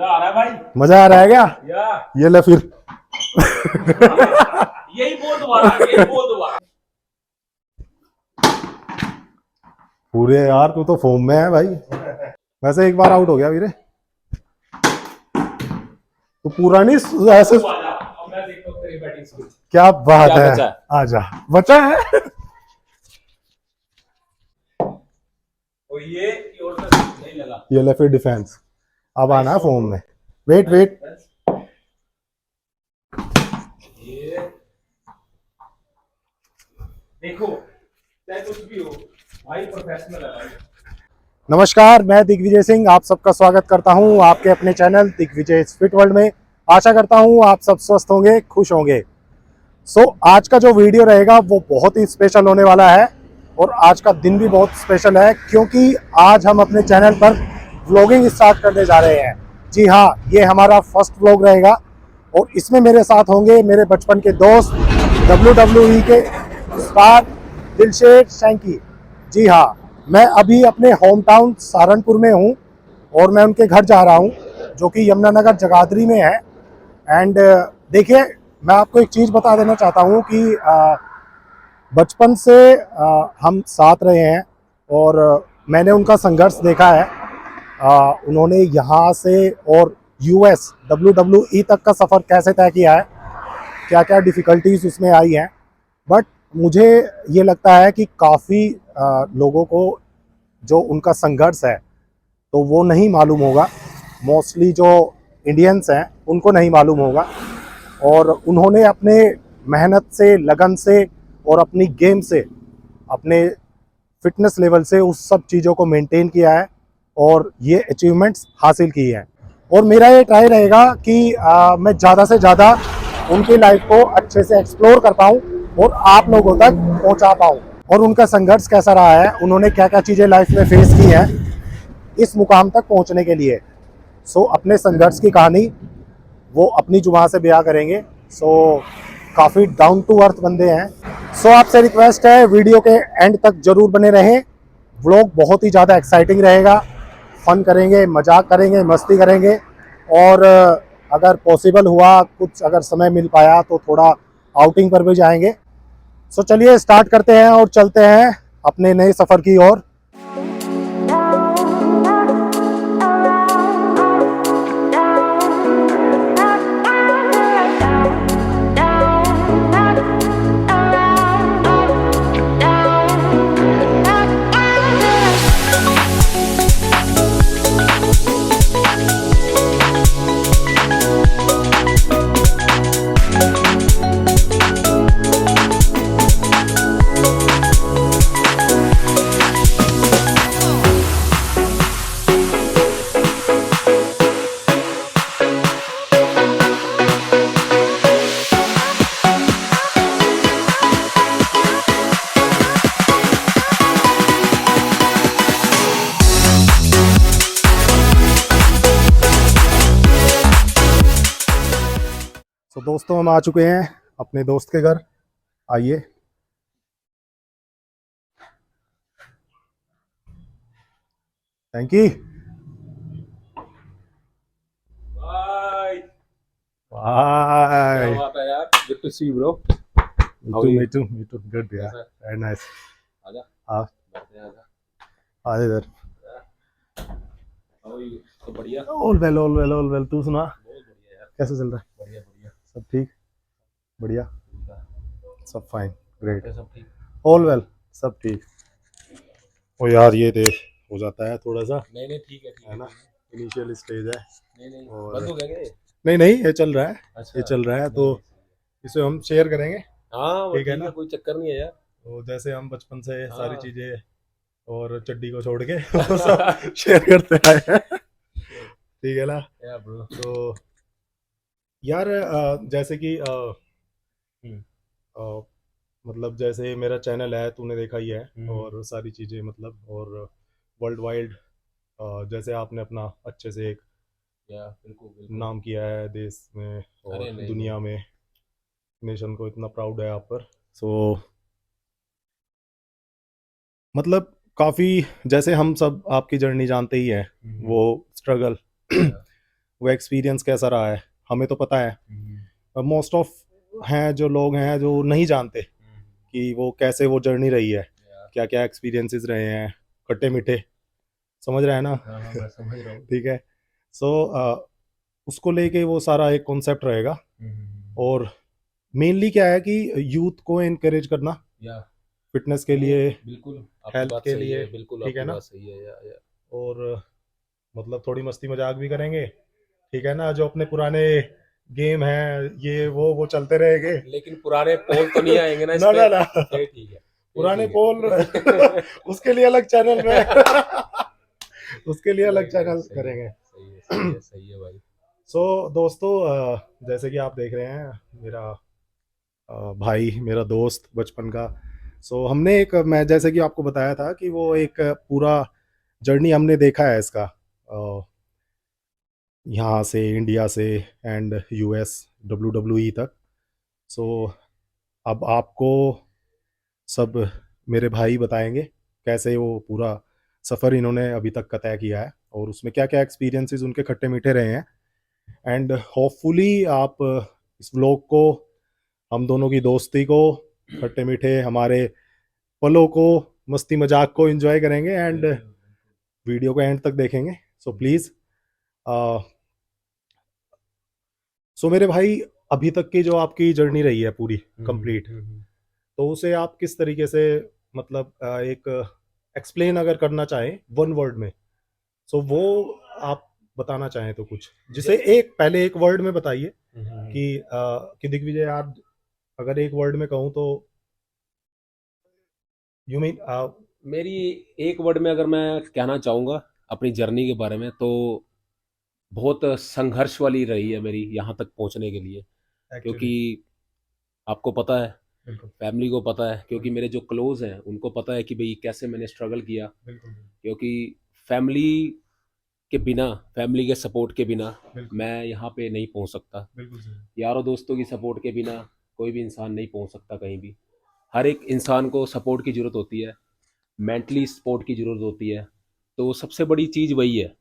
मजा आ रहा है भाई। मजा आ रहा है क्या? ये ले फिर। यही बोल दोबारा। पूरे यार तू तो फॉर्म में है भाई। वैसे एक बार आउट हो गया वीरे, तो पूरा नहीं ऐसे। अब मैं देखता हूं तेरी बैटिंग स्किल। क्या बात क्या है, बचा है? आजा बचा है। और ये और नहीं लगा। ये ले फिर डिफेंस। अब आना है फॉर्म में। Wait wait. ये देखो चाहे कुछ भी हो भाई, प्रोफेशनल है भाई। नमस्कार, मैं दिग्विजय सिंह आप सबका स्वागत करता हूं आपके अपने चैनल दिग्विजय फिट वर्ल्ड में। आशा करता हूं आप सब स्वस्थ होंगे, खुश होंगे। आज का जो वीडियो रहेगा वो बहुत ही स्पेशल होने वाला है और आज का दिन भी बहुत स्पेशल है क्योंकि आज हम अपने चैनल पर व्लॉगिंग स्टार्ट करने जा रहे हैं। जी हाँ, ये हमारा फर्स्ट व्लॉग रहेगा और इसमें मेरे साथ होंगे मेरे बचपन के दोस्त WWE के स्टार दिलशेर शैंकी। जी हाँ, मैं अभी अपने होम टाउन सहारनपुर में हूँ और मैं उनके घर जा रहा हूँ जो कि यमुनानगर जगाधरी में है। एंड देखिए, मैं आपको एक चीज़ बता देना चाहता हूँ कि बचपन से हम साथ रहे हैं और मैंने उनका संघर्ष देखा है। उन्होंने यहाँ से और US WWE तक का सफ़र कैसे तय किया है, क्या क्या डिफ़िकल्टीज उसमें आई हैं। बट मुझे ये लगता है कि काफ़ी लोगों को जो उनका संघर्ष है तो वो नहीं मालूम होगा। मोस्टली जो इंडियंस हैं उनको नहीं मालूम होगा और उन्होंने अपने मेहनत से, लगन से और अपनी गेम से, अपने फिटनेस लेवल से उस सब चीज़ों को मेंटेन किया है और ये अचीवमेंट्स हासिल की हैं। और मेरा ये ट्राई रहेगा कि मैं ज़्यादा से ज़्यादा उनकी लाइफ को अच्छे से एक्सप्लोर कर पाऊँ और आप लोगों तक पहुँचा पाऊँ और उनका संघर्ष कैसा रहा है, उन्होंने क्या क्या चीज़ें लाइफ में फेस की हैं इस मुकाम तक पहुँचने के लिए। अपने संघर्ष की कहानी वो अपनी जुबान से बयां करेंगे। काफ़ी डाउन टू अर्थ बंदे हैं। आपसे रिक्वेस्ट है वीडियो के एंड तक जरूर बने रहें। व्लॉग बहुत ही ज़्यादा एक्साइटिंग रहेगा, फन करेंगे, मजाक करेंगे, मस्ती करेंगे और अगर पॉसिबल हुआ, कुछ अगर समय मिल पाया तो थोड़ा आउटिंग पर भी जाएंगे। चलिए स्टार्ट करते हैं और चलते हैं अपने नए सफ़र की ओर। दोस्तों, हम आ चुके हैं अपने दोस्त के घर। आइए। Thank you. Bye bye. क्या बात है यार, good to see you bro. Me too good यार, वेरी नाइस। आजा हाँ, बैठते हैं, आजा आ इधर। तो बढ़िया। All well. तू सुना, बहुत बढ़िया यार, कैसे चल रहा है? बढ़िया बढ़िया। सब ठीक, बढ़िया, सब फाइन, ग्रेट, सब ठीक, ऑल वेल, सब ठीक। ओ यार, ये देख हो जाता है थोड़ा सा। नहीं ठीक है ना, इनिशियल स्टेज है। नहीं और बंद हो गया क्या ये? नहीं, ये चल रहा है। अच्छा, ये चल रहा है तो इसे हम शेयर करेंगे। हाँ ठीक है ना, कोई चक्कर नहीं है यार। तो जैसे हम बचपन से सारी हाँ। चीजें और चड्डी को छोड़ के वो सब शेयर करते आए हैं। ठीक है ना। या ब्रो। तो यार जैसे कि मतलब जैसे मेरा चैनल है, तूने देखा ही है, और सारी चीज़ें मतलब, और वर्ल्ड वाइड जैसे आपने अपना अच्छे से एक बिल्कुल नाम किया है देश में और दुनिया में, नेशन को इतना प्राउड है आप पर। मतलब काफ़ी, जैसे हम सब आपकी जर्नी जानते ही हैं, वो स्ट्रगल वो एक्सपीरियंस कैसा रहा है, हमें तो पता है, मोस्ट ऑफ हैं जो लोग हैं जो नहीं जानते कि वो कैसे वो जर्नी रही है, क्या क्या एक्सपीरियंसेस रहे हैं, खट्टे मीठे, समझ रहे हैं ना? हाँ हाँ, मैं समझ रहा हूँ। ठीक है। सो उसको लेके वो सारा एक कॉन्सेप्ट रहेगा। और मेनली क्या है कि यूथ को एनकरेज करना या फिटनेस के लिए, बिल्कुल आपकी हेल्थ बात के सही लिए, है, बिल्कुल ठीक है आपकी ना? बात सही है या और मतलब थोड़ी मस्ती मजाक भी करेंगे, ठीक है ना? जो अपने पुराने गेम हैं ये वो चलते रहेंगे। लेकिन पुराने पोल तो नहीं आएंगे ना इस ना पे? ना ना, फिर ठीक है, फिर पुराने ठीक पोल है। उसके लिए अलग चैनल में उसके लिए अलग नहीं, नहीं, चैनल सही है, करेंगे। सही है, सही है, सही है भाई। सो दोस्तों, जैसे कि आप देख रहे हैं, मेरा भाई, मेरा दोस्त बचपन का। सो हमने एक, मैं जैसे कि आपको बताया था कि वो एक पूरा जर्नी हमने देखा है इसका, यहाँ से, इंडिया से एंड यूएस, WWE तक। सो अब आपको सब मेरे भाई बताएंगे कैसे वो पूरा सफ़र इन्होंने अभी तक का तय किया है और उसमें क्या क्या एक्सपीरियंसेस उनके खट्टे मीठे रहे हैं। एंड होपफुली आप इस व्लॉग को, हम दोनों की दोस्ती को, खट्टे मीठे हमारे पलों को, मस्ती मजाक को एंजॉय करेंगे एंड वीडियो को एंड तक देखेंगे। सो प्लीज़, सो मेरे भाई, अभी तक की जो आपकी जर्नी रही है पूरी कंप्लीट, तो उसे आप किस तरीके से, मतलब एक एक्सप्लेन अगर करना चाहें वन वर्ड में, सो वो आप बताना चाहें तो कुछ, जिसे एक पहले एक वर्ड में बताइए कि दिग्विजय, आप अगर एक वर्ड में कहूँ तो यू मीन। मेरी एक वर्ड में अगर मैं कहना चाहूँगा अपनी जर्नी के बारे में, तो बहुत संघर्ष वाली रही है मेरी यहाँ तक पहुँचने के लिए। क्योंकि एक्चुअली आपको पता है, बिल्कुल फैमिली को पता है, क्योंकि मेरे जो क्लोज हैं उनको पता है कि भाई कैसे मैंने स्ट्रगल किया। बिल्कुल क्योंकि फैमिली के बिना, फैमिली के सपोर्ट के बिना बिल्कुल मैं यहाँ पे नहीं पहुँच सकता। बिल्कुल सही। यारों दोस्तों की सपोर्ट के बिना कोई भी इंसान नहीं पहुँच सकता कहीं भी। हर एक इंसान को सपोर्ट की ज़रूरत होती है, मेंटली सपोर्ट की ज़रूरत होती है। तो सबसे बड़ी चीज़ वही है,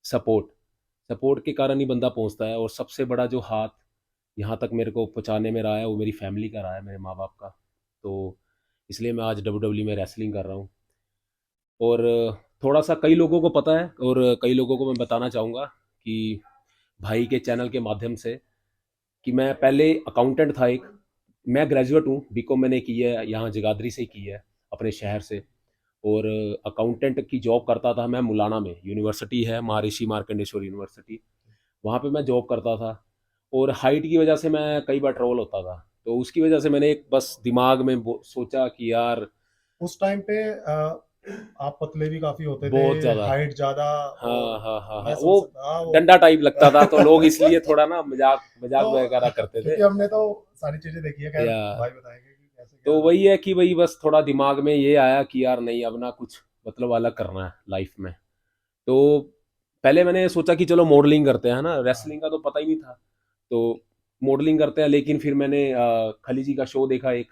सपोर्ट। सपोर्ट के कारण ही बंदा पहुँचता है। और सबसे बड़ा जो हाथ यहाँ तक मेरे को पहुँचाने में रहा है वो मेरी फैमिली का रहा है, मेरे माँ बाप का। तो इसलिए मैं आज WWE में रेसलिंग कर रहा हूँ। और थोड़ा सा कई लोगों को पता है और कई लोगों को मैं बताना चाहूँगा कि भाई के चैनल के माध्यम से, कि मैं पहले अकाउंटेंट था एक। मैं ग्रेजुएट हूँ, बीकॉम मैंने की है यहाँ जगाधरी से की है, अपने शहर से। और अकाउंटेंट की जॉब करता था मैं मुलाना में, यूनिवर्सिटी है महर्षि मार्कंडेश्वर यूनिवर्सिटी, वहाँ पे मैं जॉब करता था। और हाइट की वजह से मैं कई बार ट्रोल होता था, तो उसकी वजह से मैंने एक बस दिमाग में सोचा कि यार, उस टाइम पे आप पतले भी काफी होते थे, बहुत ज़्यादा। हाइट ज्यादा, और हाँ हाँ हाँ हाँ, मैं समझ वो सकता, हाँ वो। डंडा टाइप लगता था, तो लोग इसलिए थोड़ा ना मजाक मजाक तो वगैरह करते थे। क्योंकि हमने तो सारी चीजें देखी है, खैर या भाई बताएंगे कि कैसे तो क्या। वही है कि भाई बस थोड़ा दिमाग में ये आया कि यार नहीं, अब ना कुछ मतलब अलग करना है लाइफ में। तो पहले मैंने सोचा कि चलो मॉडलिंग करते हैं ना, हाँ, रेसलिंग का तो पता ही नहीं था। तो मॉडलिंग करते हैं, लेकिन फिर मैंने खली जी का शो देखा एक,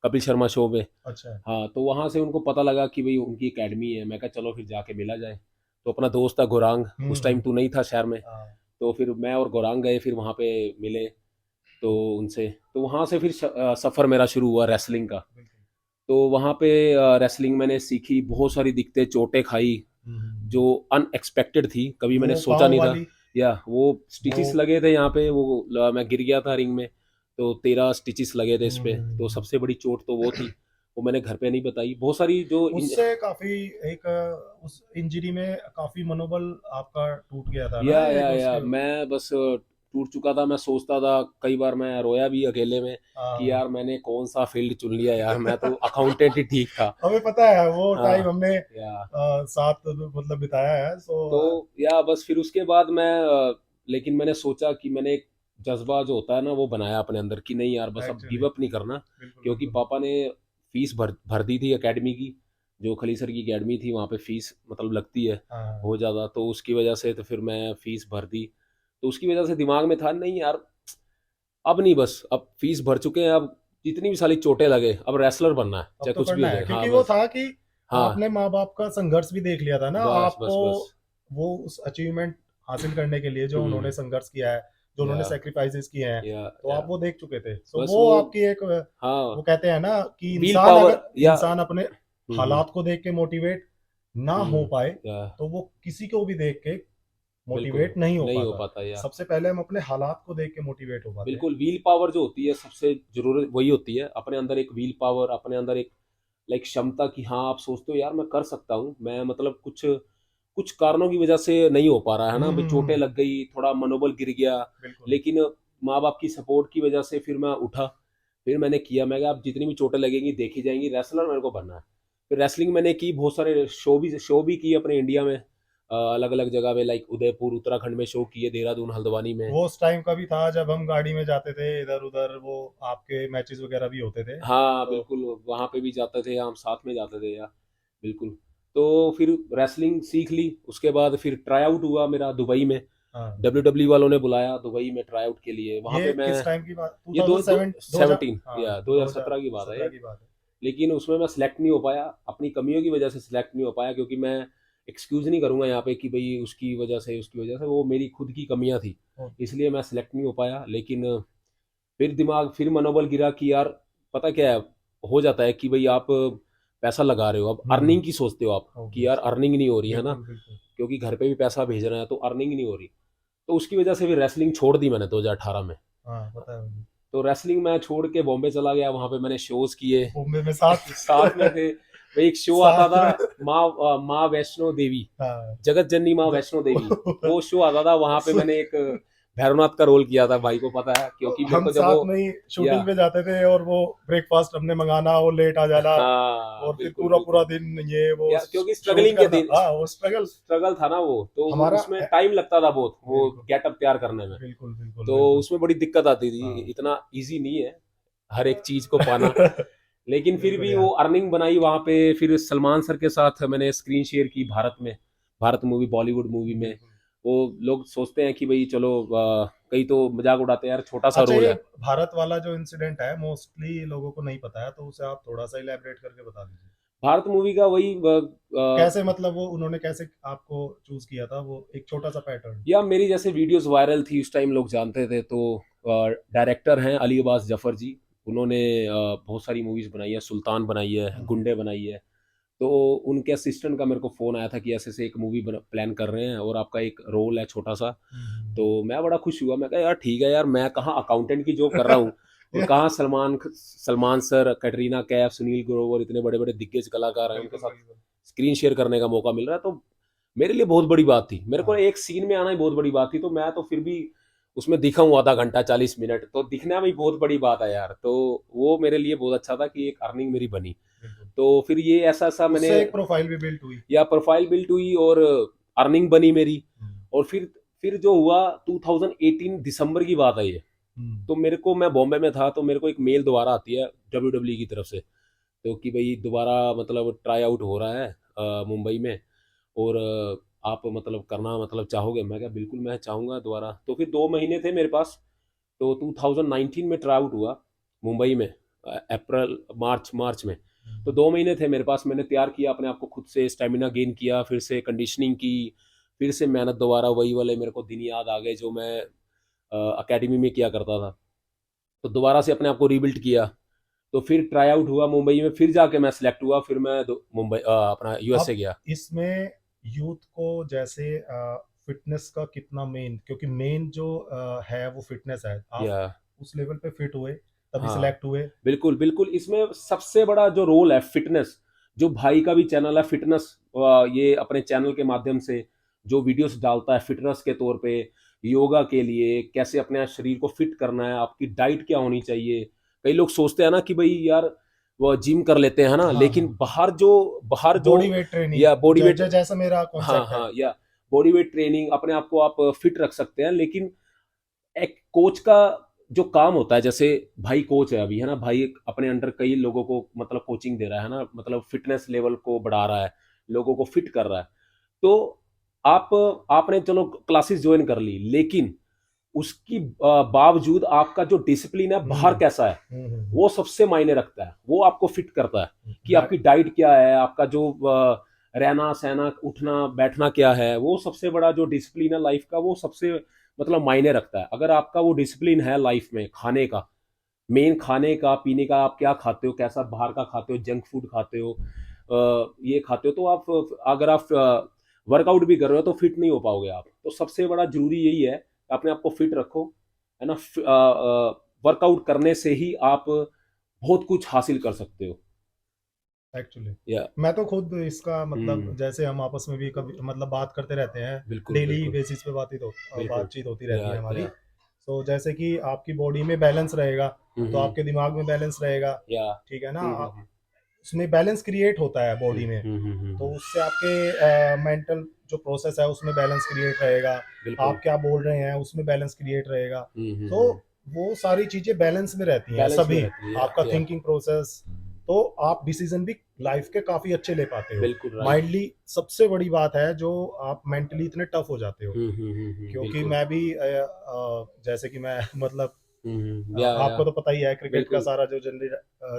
कपिल शर्मा शो पे। अच्छा। हाँ, तो वहाँ से उनको पता लगा कि भाई उनकी एकेडमी है। मैं कहा चलो फिर जाके मिला जाए। तो अपना दोस्त था गौरांग, उस टाइम तू नहीं था शहर में। हाँ, तो फिर मैं और गौरांग गए, फिर वहाँ पे मिले। तो उनसे, तो वहाँ से फिर सफ़र मेरा शुरू हुआ रेसलिंग का। बिल्कुल। तो वहाँ पे रेसलिंग मैंने सीखी, बहुत सारी दिक्कतें, चोटें खाई जो अनएक्सपेक्टेड थी, कभी मैंने वो सोचा पाँव नहीं था। वाली, या वो स्टिचेस वो लगे थे यहाँ पे, वो मैं गिर गया था रिंग में, तो 13 स्टिचेस लगे थे इस पे। तो हम्म, सबसे बड़ी चोट तो वो थी, वो मैंने घर पे नहीं बताई। बहुत सारी जो उससे काफी एक उस इंजरी में काफी मनोबल आपका टूट गया था ना, एक या उसके। मैं बस टूट चुका था। मैं सोचता था, कई बार मैं रोया भी अकेले में कि हाँ, यार मैंने कौन सा फील्ड चुन लिया यार, मैं तो अकाउंटेंट ही ठीक था। हमें पता है वो टाइम हाँ हमने या साथ मतलब बिताया है, सो तो या बस फिर उसके बाद मैं लेकिन मैंने सोचा कि मैंने एक जज्बा जो होता है ना वो बनाया अपने अंदर कि नहीं यार, बस अब एक्चुअली गिव अप नहीं करना। बिल्कुल क्योंकि बिल्कुल। पापा ने फीस भर भर दी थी एकेडमी की, जो खली सर की एकेडमी थी, वहाँ पे फीस मतलब लगती है हाँ, बहुत ज़्यादा। तो उसकी वजह से तो फिर मैं फीस भर दी। तो उसकी वजह से दिमाग में था नहीं यार, अब नहीं, बस अब फीस भर चुके हैं, अब जितनी भी सारी चोटें लगे, अब रेसलर बनना है अब चाहे तो कुछ भी करना हो है, जाए। हाँ क्योंकि वो बस। था कि हाँ आपने माँ बाप का संघर्ष भी देख लिया था ना, बस आपको बस बस। वो उस अचीवमेंट हासिल करने के लिए जो हम्म, उन्होंने संघर्ष किया है, जो उन्होंने या सेक्रीफाइसेस किए हैं, या तो या आप वो देख चुके थे। सो बस वो वो, आपकी एक हाँ, वो कहते हैं ना कि व्हील इंसान पावर अगर या इंसान अपने हम्म, हालात को देख के मोटिवेट ना हो हम्म, पाए, या तो वो किसी को भी देख के बिल्कुल मोटिवेट नहीं हो नहीं हो पाता। पाता, या सबसे पहले हम अपने हालात को देख के मोटिवेट हो पाते हैं। बिल्कुल व्हील पावर जो होती है सबसे जरूरत वही होती है, अपने अंदर एक व्हील पावर, अपने अंदर एक लाइक क्षमता की, हाँ आप सोचते हो यार मैं कर सकता हूँ, मैं मतलब कुछ कुछ कारणों की वजह से नहीं हो पा रहा है ना, चोटें लग गई, थोड़ा मनोबल गिर गया, बिल्कुल। लेकिन माँ बाप की सपोर्ट की वजह से फिर मैं उठा, फिर मैंने किया, मैं कहा अब जितनी भी चोटें लगेंगी देखी जाएंगी, रेसलर मेरे को बनना है। फिर रेसलिंग मैंने की, बहुत सारे शो भी किए अपने इंडिया में, अलग अलग जगह पे, लाइक उदयपुर उत्तराखंड में शो किए, देहरादून हल्द्वानी में। वो उस टाइम का भी था जब हम गाड़ी में जाते थे इधर उधर, वो आपके मैचेस वगैरह भी होते थे हाँ तो। बिल्कुल, वहाँ पे भी जाते थे, हम साथ में जाते थे यार, बिल्कुल। तो फिर रेसलिंग सीख ली, उसके बाद फिर ट्राई आउट हुआ मेरा दुबई में, हाँ, डब्ल्यू वालों ने बुलाया दुबई में ट्राई आउट के लिए, वहाँ ये पे मैं, किस टाइम की बात, ये दो दो 2007, 2000, 17 हाँ या 2017 की बात है 2017 ये। की बात है। लेकिन उसमें मैं सिलेक्ट नहीं हो पाया, अपनी कमियों की वजह से सिलेक्ट नहीं हो पाया, क्योंकि मैं एक्सक्यूज नहीं करूंगा यहाँ पे कि भाई उसकी वजह से वो मेरी खुद की कमियां थी, ओके। इसलिए मैं सिलेक्ट नहीं हो पाया। लेकिन फिर मनोबल गिरा कि यार पता क्या है, हो जाता है कि भाई आप पैसा लगा रहे हो, अब अर्निंग की सोचते हो आप कि यार ऑब्वियस। अर्निंग नहीं हो रही है ना, बिल्कुल बिल्कुल। क्योंकि घर पे भी पैसा भेज रहे हैं तो अर्निंग नहीं हो रही। तो उसकी वजह से फिर रेसलिंग छोड़ दी मैंने 2018 में। हाँ, पता है मुझे। तो रेसलिंग मैं छोड़ के बॉम्बे चला गया, वहां पे मैंने शोज किए। मुंबई में साथ साथ में थे, भाई एक शो आता साथ था, में। माँ वैष्णो देवी, हाँ। जगत जननी माँ ज- वैष्णो देवी, वो शो आता था, वहां पे मैंने एक भैरवनाथ का रोल किया था, भाई को पता है, क्योंकि मेरे हम को जब वो, साथ में ही या शूटिंग पे जाते थे और वो ब्रेकफास्ट हमने मंगाना, वो लेट आ जाना, हाँ और फिर बिल्कुल पूरा पूरा बिल्कुल, दिन ये वो या क्योंकि शूट स्ट्रगलिंग के करना, दिन, हाँ वो स्ट्रगल स्ट्रगल था ना वो, तो वो हमारा। उसमें टाइम लगता था बहुत, वो बिल्कुल गेटअप तैयार करने में, बिल्कुल बिल्कुल तो बिल्कुल। उसमें बड़ी दिक्कत आती थी, हाँ। इतना इजी नहीं है हर एक चीज को पाना। लेकिन फिर बिल्कुल भी वो यार। अर्निंग बनाई वहां पे, फिर सलमान सर के साथ मैंने स्क्रीन शेयर की भारत में, भारत मूवी, बॉलीवुड मूवी में। बिल्कुल। वो लोग सोचते हैं कि भाई चलो, कई तो मजाक उड़ाते हैं यार छोटा सा अच्छा, रोल ये है। भारत वाला जो इंसिडेंट है मोस्टली लोगों को नहीं पता है, तो उसे आप थोड़ा सा इलेबरेट करके बता दीजिए। भारत मूवी का वही कैसे, मतलब वो उन्होंने कैसे आपको चूज किया था, वो एक छोटा सा पैटर्न। या मेरी जैसे वीडियोस वायरल थी उस टाइम, लोग जानते थे, तो डायरेक्टर हैं अली अब्बास जफर जी, उन्होंने बहुत सारी मूवीज बनाई है, सुल्तान बनाई है, गुंडे बनाई है। तो उनके असिस्टेंट का मेरे को फ़ोन आया था कि ऐसे ऐसे एक मूवी प्लान कर रहे हैं और आपका एक रोल है छोटा सा। तो मैं बड़ा खुश हुआ, मैं कहा यार ठीक है यार, मैं कहाँ अकाउंटेंट की जॉब कर रहा हूँ, और कहाँ सलमान सर, कैटरीना कैफ, सुनील ग्रोवर, इतने बड़े बड़े दिग्गज कलाकार हैं, उनके बिल्कुल साथ बिल्कुल। स्क्रीन शेयर करने का मौका मिल रहा है, तो मेरे लिए बहुत बड़ी बात थी, मेरे को हाँ। एक सीन में आना ही बहुत बड़ी बात थी, तो मैं तो फिर भी उसमें दिखा हूँ आधा घंटा 40 मिनट, तो दिखना भी बहुत बड़ी बात है यार, तो वो मेरे लिए बहुत अच्छा था कि एक अर्निंग मेरी बनी। बिल्कुल। तो फिर ये ऐसा ऐसा मैंने, उससे एक प्रोफाइल भी बिल्ड हुई। या प्रोफाइल बिल्ड हुई और अर्निंग बनी मेरी। हम्म। और फिर जो हुआ 2018 दिसंबर की बात है ये, हम्म। तो मेरे को, मैं बॉम्बे में था, तो मेरे को एक मेल दोबारा आती है डब्ल्यू की तरफ से, तो कि भाई दोबारा मतलब ट्राई आउट हो रहा है मुंबई में, और आप मतलब करना मतलब चाहोगे, मैं क्या बिल्कुल मैं चाहूँगा दोबारा। तो फिर 2 महीने थे मेरे पास, तो 2019 में ट्राई आउट हुआ मुंबई में, अप्रैल मार्च में। तो 2 महीने थे मेरे पास, मैंने तैयार किया अपने आप को खुद से, स्टेमिना गेन किया, फिर से कंडीशनिंग की, फिर से मेहनत, दोबारा वही वाले मेरे को दिन याद आ गए जो मैं अकेडमी में किया करता था, तो दोबारा से अपने आप को रीबिल्ड किया। तो फिर ट्राई आउट हुआ मुंबई में, फिर जाके मैं सिलेक्ट हुआ, फिर मैं मुंबई अपना यूएसए अब गया। इसमें यूथ को जैसे फिटनेस का कितना मेन, क्योंकि मेन जो है वो फिटनेस है, आप या उस लेवल पे फिट हुए तभी हाँ सिलेक्ट हुए। बिल्कुल बिल्कुल, इसमें सबसे बड़ा जो रोल है फिटनेस, जो भाई का भी चैनल है फिटनेस, ये अपने चैनल के माध्यम से जो वीडियोस डालता है फिटनेस के तौर पे, योगा के लिए कैसे अपने शरीर को फिट करना है, आपकी डाइट क्या होनी चाहिए। कई लोग सोचते हैं ना कि भाई यार वो जिम कर लेते हैं ना, हाँ लेकिन हाँ। बाहर जो बॉडी वेट ट्रेनिंग, या बॉडी वेट, जैसा मेरा हाँ कॉन्सेप्ट है। हाँ, या बॉडी वेट ट्रेनिंग, अपने आप को आप फिट रख सकते हैं, लेकिन एक कोच का जो काम होता है, जैसे भाई कोच है अभी, है ना, भाई अपने अंडर कई लोगों को मतलब कोचिंग दे रहा है ना, मतलब फिटनेस लेवल को बढ़ा रहा है, लोगों को फिट कर रहा है। तो आप आपने चलो क्लासेस ज्वाइन कर ली, लेकिन उसकी बावजूद आपका जो डिसिप्लिन है बाहर हम्म कैसा है, हम्म। वो सबसे मायने रखता है, वो आपको फिट करता है कि डाइ- आपकी डाइट क्या है, आपका जो रहना सहना उठना बैठना क्या है, वो सबसे बड़ा जो डिसिप्लिन है लाइफ का, वो सबसे मतलब मायने रखता है। अगर आपका वो डिसिप्लिन है लाइफ में खाने का, मेन खाने का पीने का, आप क्या खाते हो, कैसा बाहर का खाते हो, जंक फूड खाते हो, ये खाते हो, तो आप अगर आप वर्कआउट भी कर रहे हो तो फिट नहीं हो पाओगे आप। तो सबसे बड़ा जरूरी यही है, अपने आप को फिट रखो, है ना। वर्कआउट करने से ही आप बहुत कुछ हासिल कर सकते हो। एक्चुअली या मैं तो खुद इसका मतलब हम्म, जैसे हम आपस में भी कभी मतलब बात करते रहते हैं, बिल्कुल डेली बिल्कुल बेसिस पे बिल्कुल। बातचीत होती रहती या है हमारी। या तो जैसे कि आपकी बॉडी में बैलेंस रहेगा तो हम्म, आपके दिमाग में बैलेंस रहेगा, या ठीक है ना। हम्म, उसमें बैलेंस क्रिएट होता है बॉडी में, तो हम्म, उससे आपके मेंटल जो प्रोसेस है उसमें बैलेंस क्रिएट रहेगा। बिल्कुल। आप क्या बोल रहे हैं उसमें बैलेंस क्रिएट रहेगा। तो हम्म। वो सारी चीजें बैलेंस में रहती हैं बैलेंस में सभी, रहती है। आपका या थिंकिंग प्रोसेस, तो आप डिसीजन भी लाइफ के काफी अच्छे ले पाते हो। बिल्कुल राइट। माइंडली सबसे बड़ी बात है जो आप मेंटली इतने टफ हो जाते हो, क्योंकि बिल्कुल। मैं भी जैसे कि मैं मतलब या आपको तो पता ही है क्रिकेट का बिल्कुल। सारा जो जर्नी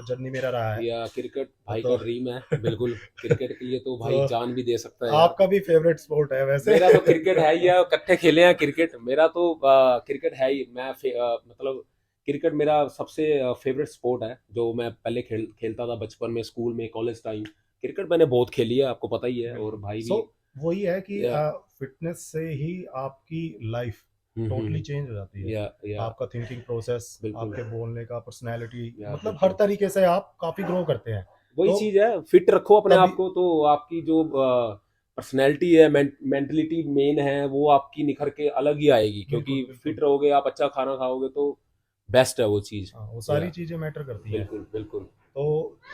जर्नी मेरा रहा है। या क्रिकेट भाई का तो ड्रीम है, बिल्कुल। क्रिकेट के लिए तो भाई तो जान भी दे सकता है यार। आपका भी फेवरेट स्पोर्ट है वैसे। मेरा तो क्रिकेट है ही है, इकट्ठे खेले हैं क्रिकेट। मेरा तो क्रिकेट है ही। मतलब क्रिकेट मेरा सबसे फेवरेट स्पोर्ट है, जो मैं पहले खेलता था बचपन में, स्कूल में, कॉलेज टाइम। क्रिकेट मैंने बहुत खेली है, आपको पता ही है, और बिल्कुल। भाई सो भी। वही है कि या फिटनेस से ही आपकी लाइफ टोटली चेंज हो जाती है। या आपका थिंकिंग प्रोसेस, बिल्कुल। आपके बोलने का पर्सनैलिटी, या मतलब हर बिल्कुल तरीके से आप काफी ग्रो करते हैं। वही तो चीज है, फिट रखो अपने तभी आप को, तो आपकी जो पर्सनैलिटी है, मेंटलिटी मेन है, वो आपकी निखर के अलग ही आएगी, क्योंकि बिल्कुल बिल्कुल। फिट रहोगे, आप अच्छा खाना खाओगे तो बेस्ट है वो चीज। हाँ, वो सारी या चीजें मैटर करती हैं। बिल्कुल बिल्कुल। तो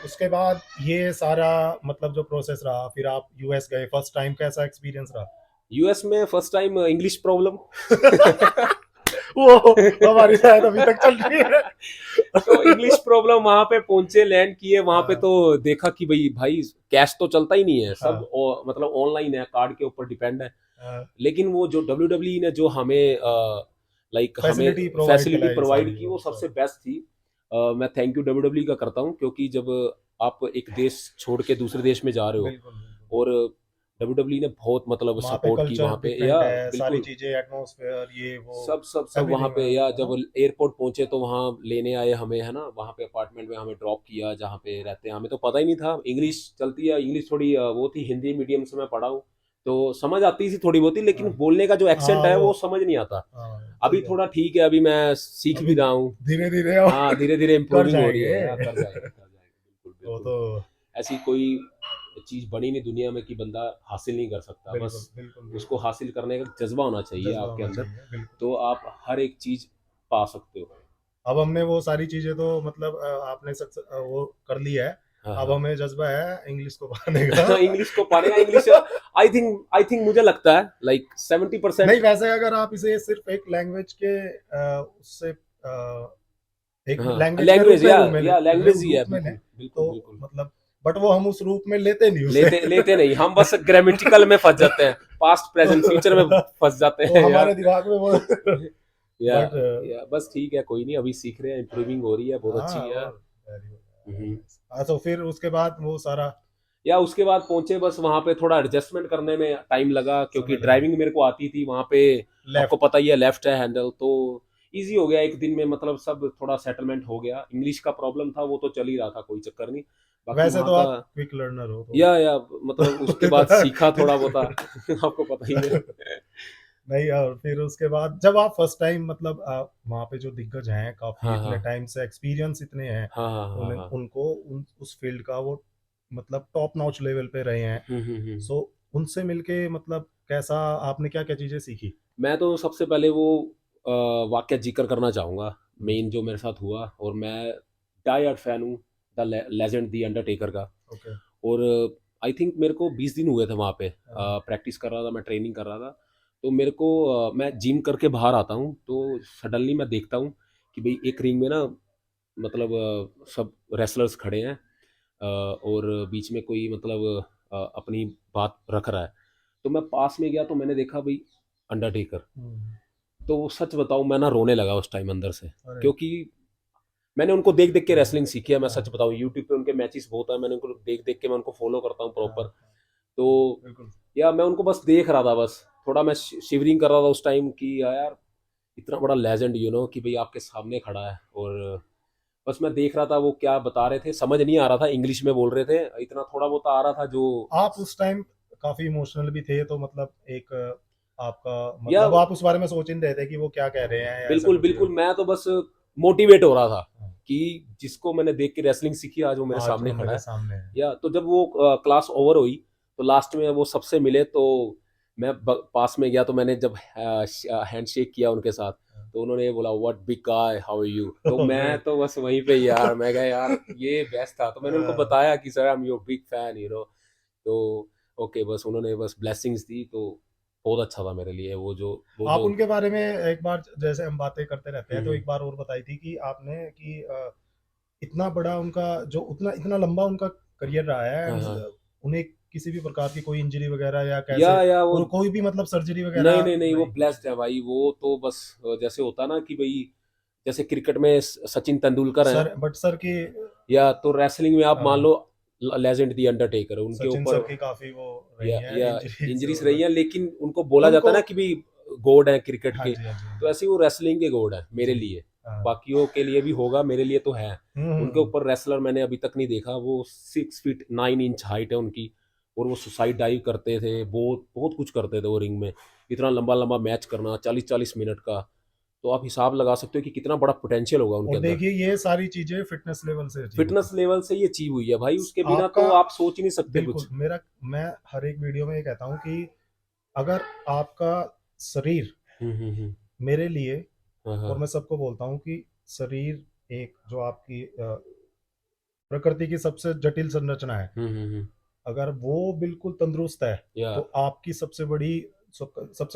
उसके बाद ये सारा मतलब जो प्रोसेस रहा, फिर आप यूएस गए, फर्स्ट टाइम कैसा एक्सपीरियंस रहा? यूएस में फर्स्ट टाइम इंग्लिश प्रॉब्लम। वो हमारी शायद अभी तक चल रही है। तो इंग्लिश प्रॉब्लम, वहां पे पहुंचे, लैंड किए वहां पे, हाँ तो देखा कि भाई भाई कैश तो चलता ही नहीं है, सब हाँ मतलब ऑनलाइन है, कार्ड के ऊपर डिपेंड है। हाँ, लेकिन वो जो डब्ल्यू डब्ल्यू ने जो हमें लाइक हमें फैसिलिटी प्रोवाइड फैसिलिटी कराई प्रोवाइड सारी की, वो वो सबसे सब। बेस्ट थी। मैं थैंक यू डब्ल्यू डब्ल्यू का करता हूँ, क्योंकि जब आप एक देश छोड़ के दूसरे देश में जा रहे हो, बिल्कुल बिल्कुल। और डब्ल्यू डब्ल्यू ने बहुत मतलब वहाँ पे सपोर्ट की कल्चर वहाँ पे, या डिफरेंट है, सारी बिल्कुल। चीजें, एटमॉस्फेयर, ये वो सब सब सब वहाँ एवरीथिंग, पे, या है जब ना। एयरपोर्ट पहुंचे तो वहाँ लेने आए हमें, है ना, वहाँ पे अपार्टमेंट में हमें ड्रॉप किया जहाँ पे रहते हैं। हमें तो पता ही नहीं था इंग्लिश चलती है, इंग्लिश थोड़ी वो थी, हिंदी मीडियम से मैं पढ़ा हूँ, तो समझ आती थी थोड़ी बहुत ही, लेकिन हाँ बोलने का जो एक्सेंट हाँ है वो वो समझ नहीं आता। सही अभी बात। थोड़ा ठीक है, अभी मैं सीख अभी भी रहा हूँ। धीरे धीरे हम हाँ, धीरे धीरे कर इम्प्रूविंग हो रही जाएंगे। है, या कर जाएंगे कर जाएंगे, बिल्कुल वो बिल्कुल। तो ऐसी कोई चीज बनी नहीं दुनिया में कि बंदा हासिल नहीं कर सकता, बस बिल्कुल बिल्कुल उसको बिल्कुल। हासिल करने का जज्बा होना चाहिए जज्बा आपके होना अंदर, चाहिए, बिल्कुल। तो आप हर एक चीज पा सकते हो। अब हमने वो सारी चीजें तो मतलब आपने वो कर लिया है। हाँ अब हाँ। हमें जज्बा है इंग्लिश को पढ़ने का। इंग्लिश को पाने का, इंग्लिश आई थिंक मुझे लगता है लाइक 70%। नहीं, वैसे अगर आप इसे सिर्फ एक लैंग्वेज के उससे एक हाँ, लैंग्वेज के लैंग्वेज, रूप में या लैंग्वेज ही रूप है, में लें बिल्कुल बिल्कुल तो बिल्कुल। मतलब, बट वो हम उस रूप में लेते नहीं उसे। लेते लेते नहीं, हम बस ग्रामेटिकल में फंस जाते हैं, पास्ट प्रेजेंट फ्यूचर में तो, फंस जाते तो हैं हमारे यार। दिमाग में वो या बट या बस ठीक है, कोई नहीं, अभी सीख रहे हैं, इम्प्रूविंग हो रही है, बहुत अच्छी हाँ है। वो very good, very हम्म। nice। हाँ, तो फिर उसके बाद वो सारा या उसके बाद पहुंचे, बस वहां पे थोड़ा एडजस्टमेंट करने में टाइम लगा, क्योंकि समय लगा। ड्राइविंग मेरे को आती थी वहां पे। आपको लेफ्ट। पता ही है, लेफ्ट है हैंडल, तो इजी हो गया एक दिन में, मतलब सब थोड़ा सेटलमेंट हो गया। इंग्लिश का प्रॉब्लम था, वो तो चल ही रहा था, कोई चक्कर नहीं। बाकी वैसे वहाँ तो का, आप क्विक लर्नर हो तो या मतलब उसके बाद सीखा थोड़ा बहुत। आपको पता ही है। नहीं, और फिर उसके बाद जब आप फर्स्ट टाइम मतलब वहाँ पे जो दिग्गज हैं, काफी हाँ इतने हाँ टाइम से एक्सपीरियंस इतने हैं, हाँ हाँ हाँ हाँ। उनको उस फील्ड का वो मतलब टॉप नॉच लेवल पे रहे हैं। सो उनसे मिलके मतलब कैसा, आपने क्या क्या चीजें सीखी? मैं तो सबसे पहले वो वाक्य जिक्र करना चाहूंगा, हम्म, मेन जो मेरे साथ हुआ, और मैं डाई हार्ड फैन हूँ द लेजेंड दी अंडरटेकर का। ओके। और आई थिंक मेरे को 20 दिन हुए थे वहाँ पे, हाँ, प्रैक्टिस कर रहा था मैं, ट्रेनिंग कर रहा था। तो मेरे को मैं जिम करके बाहर आता हूँ, तो सडनली मैं देखता हूँ कि भाई एक रिंग में ना, मतलब सब रेसलर्स खड़े हैं, और बीच में कोई मतलब अपनी बात रख रहा है। तो मैं पास में गया, तो मैंने देखा भाई अंडरटेकर। हम्म, तो सच बताऊं, मैं ना रोने लगा उस टाइम अंदर से, अरे क्योंकि मैंने उनको देख देख के रेसलिंग सीखी है। मैं हाँ सच बताऊं, यूट्यूब पे उनके मैचेस बहुत है, मैंने उनको देख देख के मैं उनको फॉलो करता हूँ हाँ प्रॉपर। तो बिल्कुल। या मैं उनको बस देख रहा था, बस थोड़ा मैं शिवरिंग कर रहा था उस टाइम कि यार इतना बड़ा लेजेंड कि भाई आपके सामने खड़ा है। और बस मैं देख रहा था वो क्या बता रहे थे, समझ नहीं आ रहा था, इंग्लिश में बोल रहे थे, इतना थोड़ा बहुत आ रहा था जो। आप उस टाइम काफी इमोशनल भी थे, तो मतलब एक आपका या मतलब आप उस बारे में सोच ही नहीं रहे थे कि वो क्या कह रहे हैं या ऐसा बिल्कुल कुछ। बिल्कुल, मैं तो बस मोटिवेट हो रहा था हाँ, कि जिसको मैंने देख के रेसलिंग सीखी आज वो मेरे आज सामने वो खड़ा मेरे है। सामने है। या तो जब वो क्लास ओवर हुई तो लास्ट में वो सबसे मिले, तो मैं पास में गया, तो मैंने जब हैंड शेक किया उनके साथ, तो उन्होंने ये बोला what big guy how are you, तो मैं ग्रेट। तो बस वहीं पे यार मैं कहा यार ये बेस्ट था। तो मैंने उनको बताया कि sir I am your big fan तो ओके, बस उन्होंने बस ब्लेसिंग्स दी, तो बहुत अच्छा था मेरे लिए वो जो आप उनके बारे में एक बार, जैसे हम बातें करते रहते हैं, तो हम्म एक बार और बताई थी कि आपने कि इतना बड़ा उनका जो उतना इतना लंबा उनका करियर रहा है, हाँ एंड हाँ उन्हें किसी भी प्रकार की कोई इंजरी वगैरह या कैसे या वो कोई भी मतलब सर्जरी नहीं वगैरह नहीं नहीं, वो नहीं कुछ। ब्लेस्ड है भाई, वो तो बस जैसे होता ना कि भाई जैसे क्रिकेट में सचिन तेंदुलकर हैं, सर की या तो रेसलिंग में आप मान अ, लो लेजेंड दी अंडरटेकर उनके सचिन ऊपर सर की काफी वो रही है या इंजरीज इंजरीज रही और हैं, लेकिन उनको बोला जाता उनको। है ना कि भाई गॉड है क्रिकेट हाँ के, जी, हाँ जी, हाँ तो ऐसे ही वो रेसलिंग के गॉड है मेरे जी। लिए। हाँ। बाकियों के लिए भी होगा, मेरे लिए तो है। उनके हम्म। ऊपर रेसलर मैंने अभी तक नहीं देखा, वो 6 फीट 9 इंच हाइट है उनकी, और वो सुसाइड डाइव करते थे, बहुत बहुत कुछ करते थे वो रिंग में, इतना लंबा लंबा मैच करना 40-40 मिनट का, तो आप हिसाब लगा सकते हो कि कितना बड़ा पोटेंशियल होगा उनके और अंदर। देखिए ये सारी चीजें फिटनेस लेवल से अचीव फिटनेस होती लेवल से ये अचीव हुई है भाई, उसके है। बिना आपका तो आप सोच ही नहीं सकते बिल्कुल, कुछ। मेरा मैं हर एक वीडियो में ये कहता हूँ कि अगर आपका शरीर हम्म। मेरे लिए, हाँ हाँ। और मैं सबको बोलता हूँ कि शरीर एक जो आपकी प्रकृति की सबसे जटिल संरचना है, हम्म। अगर वो बिल्कुल तंदुरुस्त है, या तो आपकी सबसे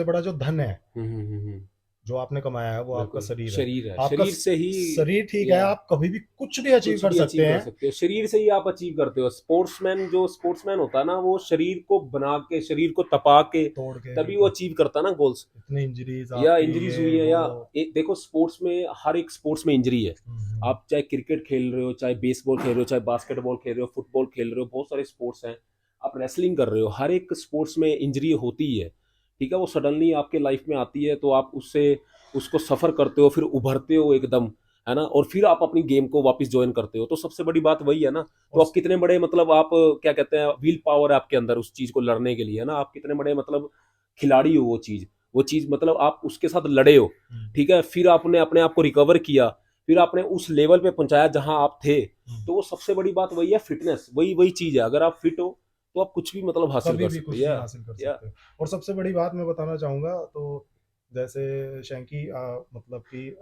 बड़ा जो धन है हम्म। जो आपने कमाया है वो आपका बिल्कुल शरीर है। शरीर है, आपका शरीर से ही शरीर ठीक है, या आप कभी भी कुछ भी अचीव कुछ कर भी सकते अचीव कर हैं। सकते हो, शरीर से ही आप अचीव करते हो। स्पोर्ट्समैन जो स्पोर्ट्समैन होता है ना, वो शरीर को बना के, शरीर को तपा के तोड़ के तभी वो बिल्कुल। अचीव करता है ना गोल्स। इतनी इंजरीज या आपकी इंजरीज हुई ये है, वो। या देखो स्पोर्ट्स में, हर एक स्पोर्ट्स में इंजरी है। हम्म। आप चाहे क्रिकेट खेल रहे हो, चाहे बेसबॉल खेल रहे हो, चाहे बास्केटबॉल खेल रहे हो, फुटबॉल खेल रहे हो, बहुत सारे स्पोर्ट्स हैं, आप रेसलिंग कर रहे हो, हर एक स्पोर्ट्स में इंजरी होती ही है। ठीक है, वो सडनली आपके लाइफ में आती है, तो आप उससे उसको सफ़र करते हो, फिर उभरते हो एकदम, है ना, और फिर आप अपनी गेम को वापस ज्वाइन करते हो, तो सबसे बड़ी बात वही है ना। तो और आप कितने बड़े मतलब आप क्या कहते हैं, व्हील पावर है आपके अंदर उस चीज़ को लड़ने के लिए, है ना, आप कितने बड़े मतलब खिलाड़ी हो, वो चीज़ मतलब आप उसके साथ लड़े हो। हम्म, ठीक है, फिर आपने अपने आप को रिकवर किया, फिर आपने उस लेवल पे पहुंचाया जहां आप थे, हम्म, तो वो सबसे बड़ी बात वही है, फिटनेस, वही वही चीज़ है। अगर आप फिट हो तो आप कुछ भी मतलब हासिल कभी कर भी सकते कुछ हो। भी या हासिल कर या सकते हो। और सबसे बड़ी बात मैं बताना चाहूंगा, तो जैसे शैंकी मतलब कि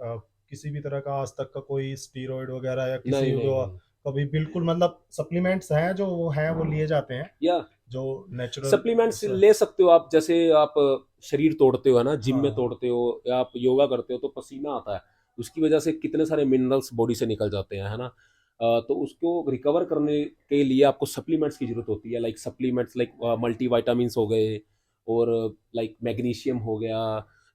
किसी भी तरह का आज तक का कोई स्टीरॉयड वगैरह या किसी नहीं नहीं जो नहीं। कभी बिल्कुल मतलब सप्लीमेंट्स हैं जो वो हैं वो लिए जाते हैं या जो नेचुरल। सप्लीमेंट्स ले सकते हो आप, जैसे आप शरीर तोड़ते हो, है ना, जिम में हाँ। तोड़ते हो, या आप योगा करते हो तो पसीना आता है, उसकी वजह से कितने सारे मिनरल्स बॉडी से निकल जाते हैं, है ना। तो उसको रिकवर करने के लिए आपको सप्लीमेंट्स की जरूरत होती है, like supplements like multi vitamin हो गए, और लाइक मैग्नीशियम हो गया,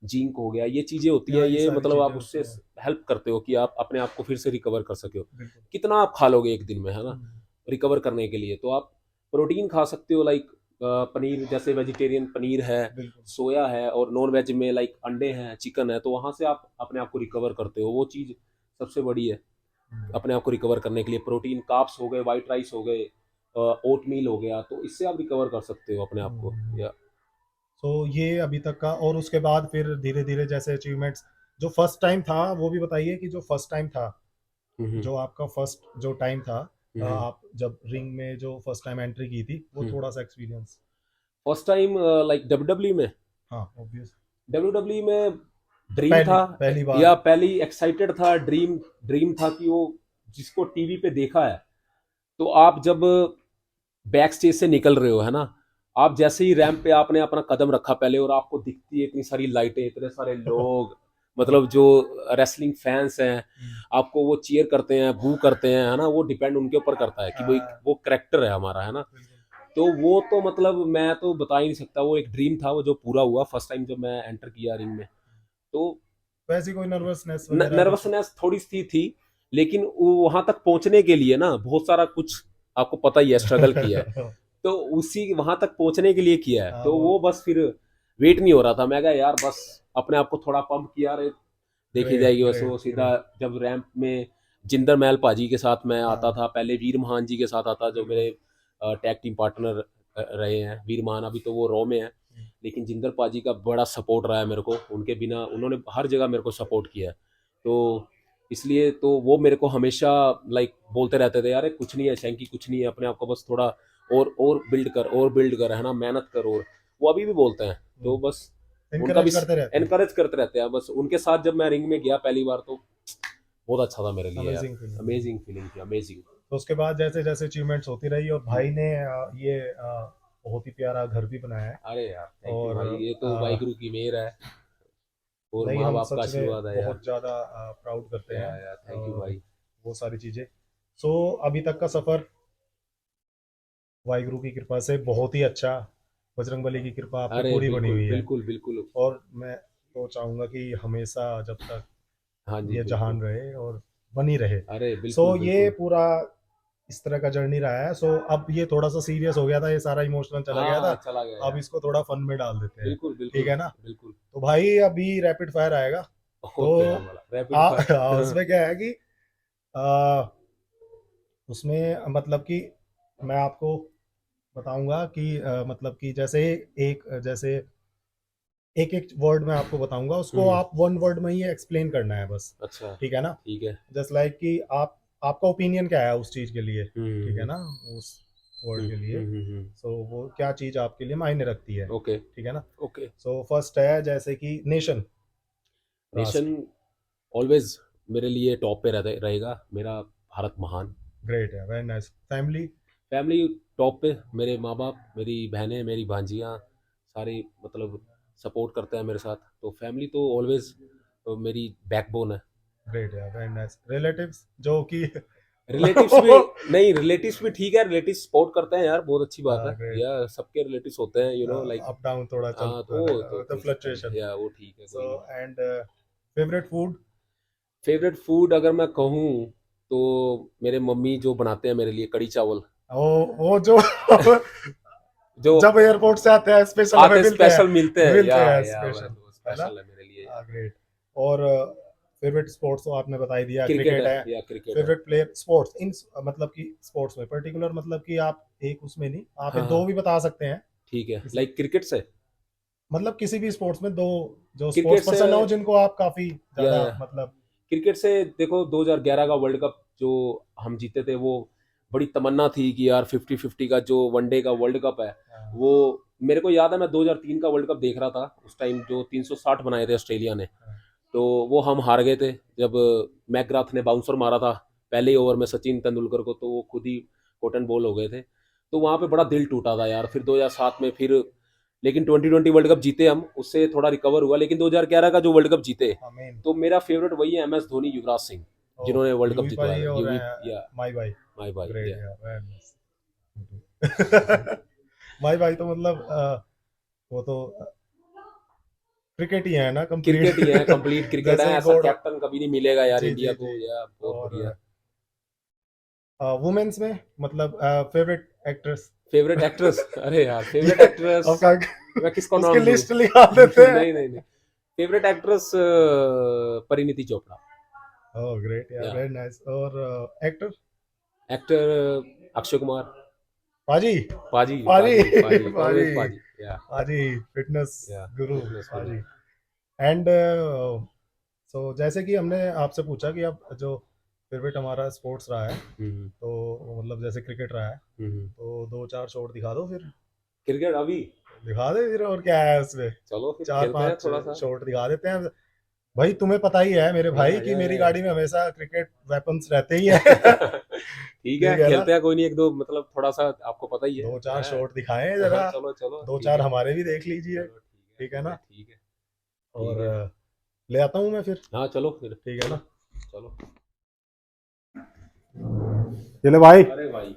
जिंक हो गया, ये चीज़ें होती है, यहाँ ये ये सारी मतलब चीजें आप होती उससे हैं। हेल्प करते हो कि आप अपने आप को फिर से रिकवर कर सके हो। बिल्कुल। कितना आप खा लोगे एक दिन में, है ना, हम्म, रिकवर करने के लिए, तो आप प्रोटीन खा सकते हो, लाइक पनीर, जैसे वेजिटेरियन पनीर है, बिल्कुल। सोया है, और नॉन वेज में लाइक अंडे हैं, चिकन है, तो वहाँ से आप अपने आप को रिकवर करते हो, वो चीज़ सबसे बड़ी है। हम्म, अपने आप को रिकवर करने के लिए प्रोटीन, कार्ब्स हो गए, वाइट राइस हो गए, ओट मील हो गया, तो इससे आप रिकवर कर सकते हो अपने आप को। हम्म। या तो ये अभी तक का, और उसके बाद फिर धीरे धीरे जैसे अचीवमेंट्स, जो फर्स्ट टाइम था वो भी बताइए कि जो फर्स्ट टाइम था, हम्म जो आपका फर्स्ट जो टाइम था, हम्म आप जब रिंग में जो फर्स्ट टाइम एंट्री की थी, वो थोड़ा सा experience. First time like W में, हाँ ऑब्वियस। में ड्रीम पहली था, पहली बार। या पहली एक्साइटेड था, ड्रीम ड्रीम था कि वो जिसको टीवी पे देखा है, तो आप जब बैक स्टेज से निकल रहे हो, है ना, आप जैसे ही रैंप पे आपने अपना कदम रखा पहले, और आपको दिखती है इतनी सारी लाइटें, इतने सारे लोग, मतलब जो रेसलिंग फैंस हैं, आपको वो चीयर करते हैं, बू करते हैं, है ना, वो डिपेंड उनके ऊपर करता है कि भाई वो करेक्टर है हमारा, है ना। बिल्कुल। तो वो तो मतलब मैं तो बता ही नहीं सकता, वो एक ड्रीम था वो जो पूरा हुआ फर्स्ट टाइम जब मैं एंटर किया रिंग में। तो वैसी कोई नर्वसनेस वगैरह कुछ। नर्वसनेस थोड़ी सी थी, लेकिन वहां तक पहुंचने के लिए ना बहुत सारा कुछ आपको पता ही है, स्ट्रगल किया है। तो उसी वहां तक पहुंचने के लिए किया है। हाँ, तो वो बस फिर वेट नहीं हो रहा था, मैं कहा यार बस अपने आप को थोड़ा पंप किया रे, देखी ग्रेट जाएगी। बस वो ग्रेट सीधा ग्रेट। जब रैंप में जिंदर महल पाजी के साथ मैं आता हाँ था, पहले वीर महान जी के साथ आता, जो बिल्कुल। मेरे टैग टीम पार्टनर रहे हैं। वीर महान अभी तो वो रॉ में है, लेकिन जिंदर पाजी का बड़ा सपोर्ट रहा है मेरे को। उनके बिना उन्होंने हर जगह मेरे को सपोर्ट किया है। तो इसलिए तो वो मेरे को हमेशा लाइक बोलते रहते थे, यार कुछ नहीं है शैंकी, कुछ नहीं है, अपने आप को बस थोड़ा और बिल्ड कर, है ना, मेहनत कर। और वो अभी भी बोलते हैं। तो बस उनका भी इनकरेज करते रहते हैं। एनकरेज करते रहते हैं। बस उनके साथ जब मैं रिंग में गया पहली बार, तो बहुत अच्छा था मेरे लिए यार। Amazing feeling. अमेजिंग फीलिंग थी, अमेजिंग। तो उसके बाद जैसे जैसे अचीवमेंट्स होती रही और भाई ने ये बहुत ही प्यारा घर भी बनाया है। अरे यार थैंक यू और भाई, ये तो वाहिगुरु की मेहर है और नहीं, माँ हम बाप का सच में आशीर्वाद है यार। बहुत ज़्यादा प्राउड करते हैं। या थैंक यू और भाई। वो सारी चीज़ें। सो अभी तक का सफ़र वाहिगुरु की कृपा से बहुत ही अच्छा, बजरंगबली की कृपा आप पे अरे पूरी बनी बिल्कुल हुई है। बिल्कुल बिल्कुल। और मैं तो चाहूँगा कि हमेशा जब तक हाँ जी ये बिल्कुल। जहान रहे और बनी रहे। अरे सो बिल्कुल ये बिल्कुल। पूरा इस तरह का जर्नी रहा है। सो अब ये थोड़ा सा सीरियस हो गया था, ये सारा इमोशनल चला गया था। हाँ चला गया अब यार। इसको थोड़ा फन में डाल देते हैं। बिल्कुल ठीक बिल्कुल है ना? बिल्कुल। तो भाई अभी रैपिड फायर आएगा। तो ओके वाला रैपिड फायर। उसमें क्या है कि आ, उसमें मतलब कि मैं आपको बताऊंगा कि मतलब कि जैसे एक एक वर्ड में आपको बताऊंगा, उसको आप वन वर्ड में ही एक्सप्लेन करना है बस। अच्छा ठीक है ना? ठीक है। जस्ट लाइक कि आपका ओपिनियन क्या है उस चीज के लिए। ठीक है हम्म ना? उस वर्ड के लिए। हम्म। सो वो क्या चीज आपके लिए मायने रखती है। ओके ठीक है ना? ओके। सो फर्स्ट है जैसे कि नेशन, नेशन राष्ट्र। ऑलवेज मेरे लिए टॉप पे रहेगा, मेरा भारत महान। ग्रेट है, very nice. Family. Family top पे, मेरे माँ बाप, मेरी बहनें, मेरी भांजियाँ, सारे मतलब सपोर्ट करते हैं मेरे साथ। तो फैमिली तो ऑलवेज मेरी बैकबोन है। ग्रेट है, वेरी नाइस। रिलेटिव्स जो कि रिलेटिव्स भी, नहीं रिलेटिव्स भी ठीक है, रिलेटिव्स सपोर्ट करते हैं यार, बहुत अच्छी बात है। ग्रेट। या सबके रिलेटिव्स होते हैं, you know like. Up down थोड़ा हाँ चलता तो है, तो कोई चक्कर फ्लक्चुएशन। नहीं, या वो ठीक है, सो कोई नहीं। And favourite food. Favourite food अगर मैं कहूँ तो मेरे मम्मी जो बनाते हैं मेरे लिए कड़ी चावल, वो जो जो जब एयरपोर्ट से आते हैं स्पेशल हमें आते मिलते हैं। स्पेशल मिलते हैं, या स्पेशल। वो है ना? स्पेशल है मेरे लिए यार। ग्रेट। और फेवरेट स्पोर्ट्स तो आपने बता ही दिया, क्रिकेट क्रिकेट है, है। या क्रिकेट है। फेवरेट प्लेयर स्पोर्ट्स इन, मतलब कि स्पोर्ट्स में पर्टिकुलर, मतलब कि आप एक उसमें नहीं, आप हाँ दो हाँ भी बता सकते हैं ठीक है, किसी, लाइक क्रिकेट से। मतलब किसी भी स्पोर्ट्स में दो जो क्रिकेट स्पोर्ट्स से पर्सन हो जिनको आप काफी या ज्यादा मतलब। क्रिकेट से देखो 2011 का वर्ल्ड कप जो हम जीते थे, वो बड़ी तमन्ना थी कि यार 50-50 का जो वनडे का वर्ल्ड कप है, वो मेरे को याद है। मैं 2003 का वर्ल्ड कप देख रहा था उस टाइम, जो 360 बनाए थे ऑस्ट्रेलिया ने। तो वो हम हार गए थे जब मैकग्राथ ने बाउंसर मारा था पहले ही ओवर में सचिन तेंदुलकर को, तो वो खुद ही कॉटन बॉल हो गए थे। तो वहाँ पे बड़ा दिल टूटा था यार। फिर 2007 में फिर, लेकिन 2020 वर्ल्ड कप जीते हम, उससे थोड़ा रिकवर हुआ। लेकिन 2011 का जो वर्ल्ड कप जीते, आमीन। तो मेरा फेवरेट वही है, एम एस धोनी, युवराज सिंह, जिन्होंने वर्ल्ड कप यूवी जितवाया भाई था। और यूवी या माई भाई। माय भाई ग्रेट या। यार, very nice। माई भाई तो मतलब वो तो क्रिकेट ही है ना, क्रिकेट ही है, कंप्लीट। कंप्लीट क्रिकेट है। जैसे ऐसा गॉड। कैप्टन कभी नहीं मिलेगा यार जी इंडिया जी को, जी। या बहुत और बढ़िया। वुमेन्स में मतलब फेवरेट एक्ट्रेस। फेवरेट एक्ट्रेस, अरे यार फेवरेट ये एक्ट्रेस, आपका मैं किसको उसकी नाम दूं? लिस्ट लिखा देते हैं। नहीं नहीं नहीं। Favourite actress Parineeti Chopra. Oh great यार, या वेरी नाइस। और एक्टर। एक्टर अक्षय कुमार। पाजी। पाजी पाजी। पाजी पाजी, पाजी। ऑलवेज पाजी। या पाजी। फिटनेस या गुरु फिटनेस गुरु। पाजी। एंड सो जैसे कि हमने आपसे पूछा कि अब जो फेवरेट हमारा स्पोर्ट्स रहा है, हम्म तो मतलब जैसे क्रिकेट रहा है, हम्म। तो दो चार शॉट दिखा दो फिर। क्रिकेट अभी, दिखा दे फिर, और क्या है उसमें। चलो फिर चार खेलते हैं पांच थोड़ा सा। शॉट दिखा देते हैं। भाई तुम्हें पता ही है मेरे भाई कि मेरी या गाड़ी में हमेशा क्रिकेट वेपन्स रहते ही है। ठीक है, ठीक है ना? खेलते हैं, कोई नहीं, एक दो मतलब थोड़ा सा, आपको पता ही है। दो चार हाँ, शॉट दिखाएं जरा। चलो चलो दो ठीक चार है। हमारे भी देख लीजिए। चलो ठीक है ना? ठीक है और ठीक है। ले आता हूँ मैं फिर। हाँ चलो फिर, ठीक है चलो ना? चलो। चले भाई। अरे भाई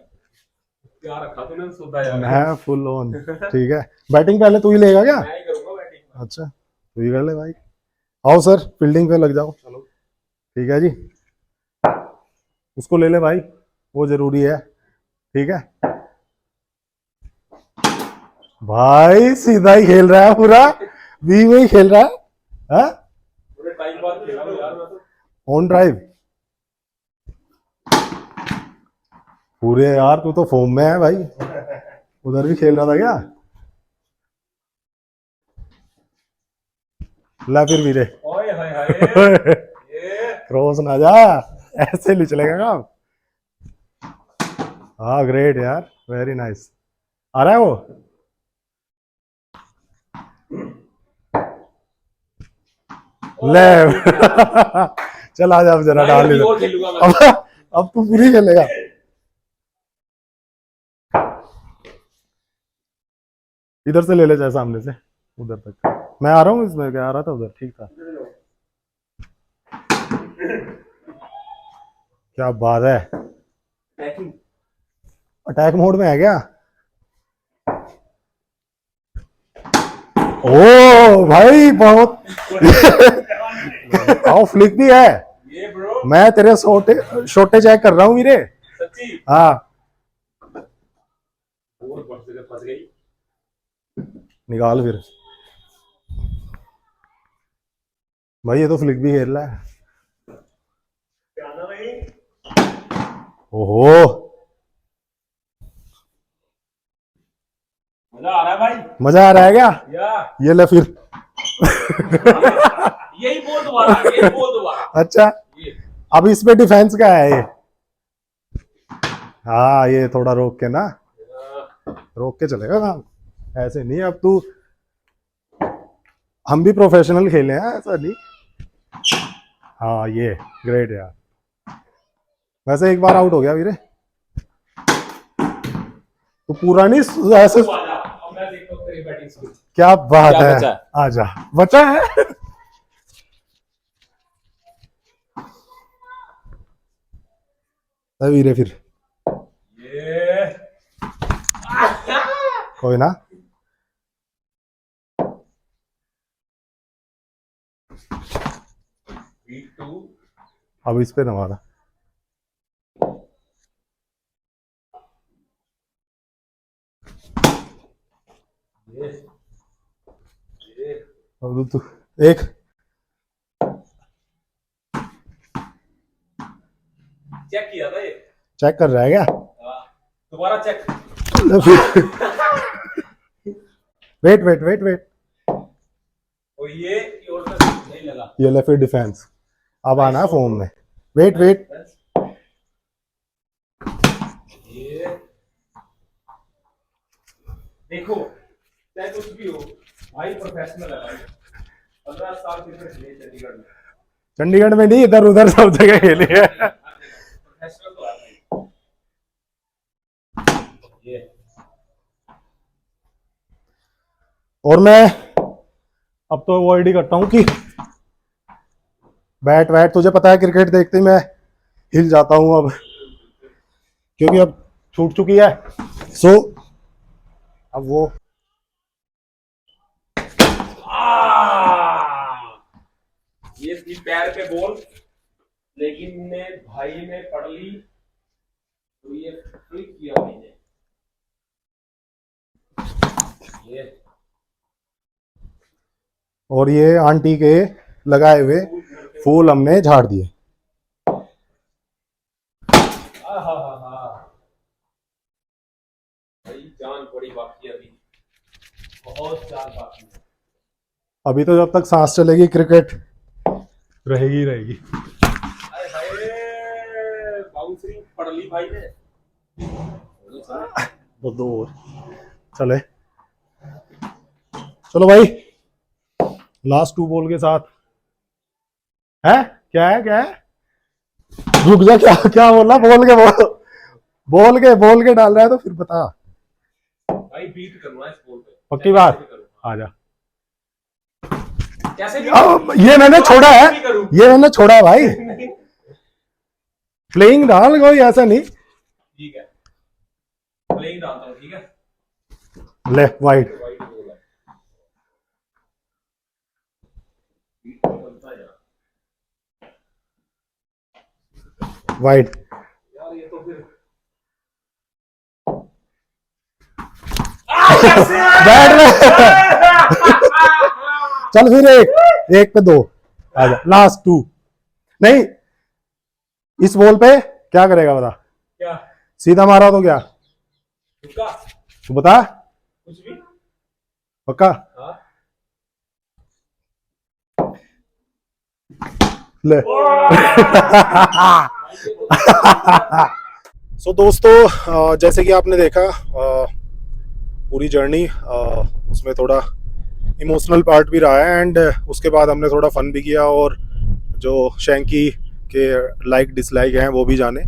क्या रखा तूने सौदा यार। मैं फुल ऑन। ठीक है। बैटिंग पहले तू ही लेगा क्या? मैं ही करूंगा बैटिंग। अच्छा, तू ही कर ले भाई। आओ सर, फील्डिंग पे लग जाओ। चलो ठीक है जी। उसको ले ले भाई, वो जरूरी है। ठीक है। भाई सीधा ही खेल रहा है पूरा, बी में ही खेल रहा है। हाँ? पूरे टाइम बाद खेला हूं यार मैं तो। ऑन ड्राइव पूरे यार, तू तो फॉर्म में है भाई। उधर भी खेल रहा था क्या? ला फिर वीरे। ओए हाय हाय ये क्रॉस ना जा, ऐसे नहीं चलेगा काम। हाँ ग्रेट यार, वेरी नाइस। आ रहा है वो। ले चल आ जा, अब जरा भाई डाल अभी इधर। और खेलूंगा मैं। अब तू पूरी खेलेगा। इधर से ले ले जाए, सामने से उधर तक। मैं आ रहा हूँ, इसमें क्या आ रहा था उधर, ठीक था। क्या बात है, पैकिंग। अटैक मोड में है क्या? ओ भाई बहुत आओ, फ्लिक भी है। ये ब्रो मैं तेरे छोटे छोटे चेक कर रहा हूँ वीरे। सच्ची हाँ और बहुत जगह फंस गई। निकाल फिर। भाई ये तो फ्लिक भी खेल रहा है। क्या ना भाई। ओहो मजा आ रहा है भाई। मजा आ रहा है क्या? या ये ले फिर। यही बोल दोबारा, यही बोल दोबारा। अच्छा ये अब इस पे डिफेंस का है ये। हाँ ये थोड़ा रोक के ना, रोक के चलेगा काम, ऐसे नहीं। अब तू, हम भी प्रोफेशनल खेले हैं, ऐसा नहीं। हाँ ये ग्रेट यार। वैसे एक बार आउट हो गया वीरे, तो पूरा नहीं ऐसे। तू आजा, अब मैं देखता हूँ तेरी बैटिंग स्किल। क्या बात क्या है, बचा है? आजा बचा है। वीरे फिर ये कोई ना। Week two. अब इस पे न मारा। ये ये अब तू एक चेक किया था ये। चेक कर रहा है क्या? हाँ, दोबारा चेक। ले फिर वेट वेट वेट वेट। और ये और से नहीं लगा। ये ले फिर डिफेंस। अब आना फॉर्म में। Wait wait. ये देखो, चाहे कुछ भी हो भाई, प्रोफेशनल है भाई। 15 साल क्रिकेट खेले चंडीगढ़ में। चंडीगढ़ में नहीं, इधर उधर सब जगह खेली है। प्रोफेशनल तो है भाई। ये और मैं अब तो अवॉइड ही करता हूँ कि बैट वैट, तुझे पता है क्रिकेट देखते ही मैं हिल जाता हूँ अब, क्योंकि अब छूट चुकी है। सो अब वो ये थी पैर पे बॉल, लेकिन ने भाई ने पढ़ ली तो ये फ्लिक किया भाई ने। ये और ये आंटी के लगाए हुए फूल हमने झाड़ दिए। भाई जान बड़ी बाकी है अभी, बहुत जान बाकी है। अभी तो जब तक सांस चलेगी क्रिकेट रहेगी ही रहेगी। अरे भाई बाउंसरी पढ़ ली भाई ने। तो दो और चले। चलो भाई, लास्ट 2 बॉल के साथ है। क्या है? रुक जा, क्या क्या बोला? बोल के डाल रहा है तो फिर बता। भाई बीट करूंगा इस बॉल पे। पक्की बात, आजा। कैसे भी अब ये मैंने छोड़ा है, ये मैंने छोड़ा है भाई। प्लेइंग डाल, कोई ऐसा नहीं। ठीक है, प्लेइंग डालता हूँ। ठीक है, लेफ्ट वाइट वाइट बॉल है। बीट तो बनता है यार। वाइट। यार ये तो फिर बैठ रहे। चल फिर एक पे 2 आजा, लास्ट 2 नहीं, इस बॉल पे क्या करेगा बता? क्या? सीधा मारा तो क्या? तू बता। कुछ भी पक्का? हाँ। ले। सो दोस्तों, जैसे कि आपने देखा पूरी जर्नी, उसमें थोड़ा इमोशनल पार्ट भी रहा है एंड उसके बाद हमने थोड़ा फन भी किया और जो शैंकी के लाइक डिसलाइक हैं वो भी जाने।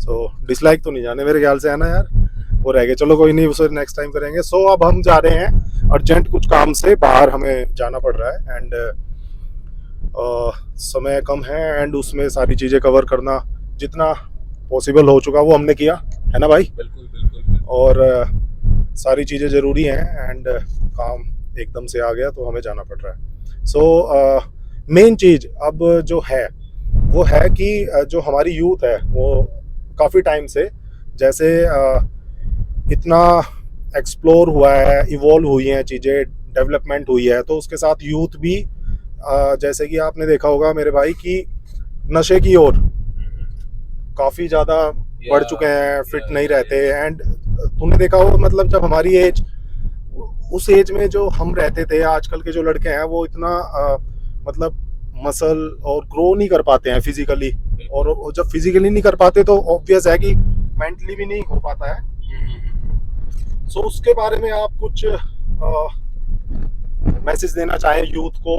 सो डिसलाइक तो नहीं जाने मेरे ख्याल से, है ना यार, वो रह गए। चलो कोई नहीं, उसे नेक्स्ट टाइम करेंगे। सो अब हम जा रहे हैं अर्जेंट कुछ काम से बाहर, हमें जाना पड़ रहा है एंड समय कम है एंड उसमें सारी चीज़ें कवर करना जितना पॉसिबल हो चुका वो हमने किया, है ना भाई? बिल्कुल बिल्कुल। और सारी चीज़ें ज़रूरी हैं एंड काम एकदम से आ गया तो हमें जाना पड़ रहा है। सो मेन चीज़ अब जो है वो है कि जो हमारी यूथ है वो काफ़ी टाइम से जैसे इतना एक्सप्लोर हुआ है, इवॉल्व हुई हैं चीज़ें, डेवलपमेंट हुई है, तो उसके साथ यूथ भी जैसे कि आपने देखा होगा मेरे भाई कि नशे की ओर काफ़ी ज़्यादा बढ़ चुके हैं, फिट नहीं रहते। एंड तूने देखा हो, मतलब जब हमारी एज, उस एज में जो हम रहते थे, आजकल के जो लड़के हैं वो इतना मतलब मसल और ग्रो नहीं कर पाते हैं फिजिकली, और जब फिजिकली नहीं कर पाते तो ऑब्वियस है कि मेंटली भी नहीं हो पाता है। सो उसके बारे में आप कुछ मैसेज देना चाहें यूथ को?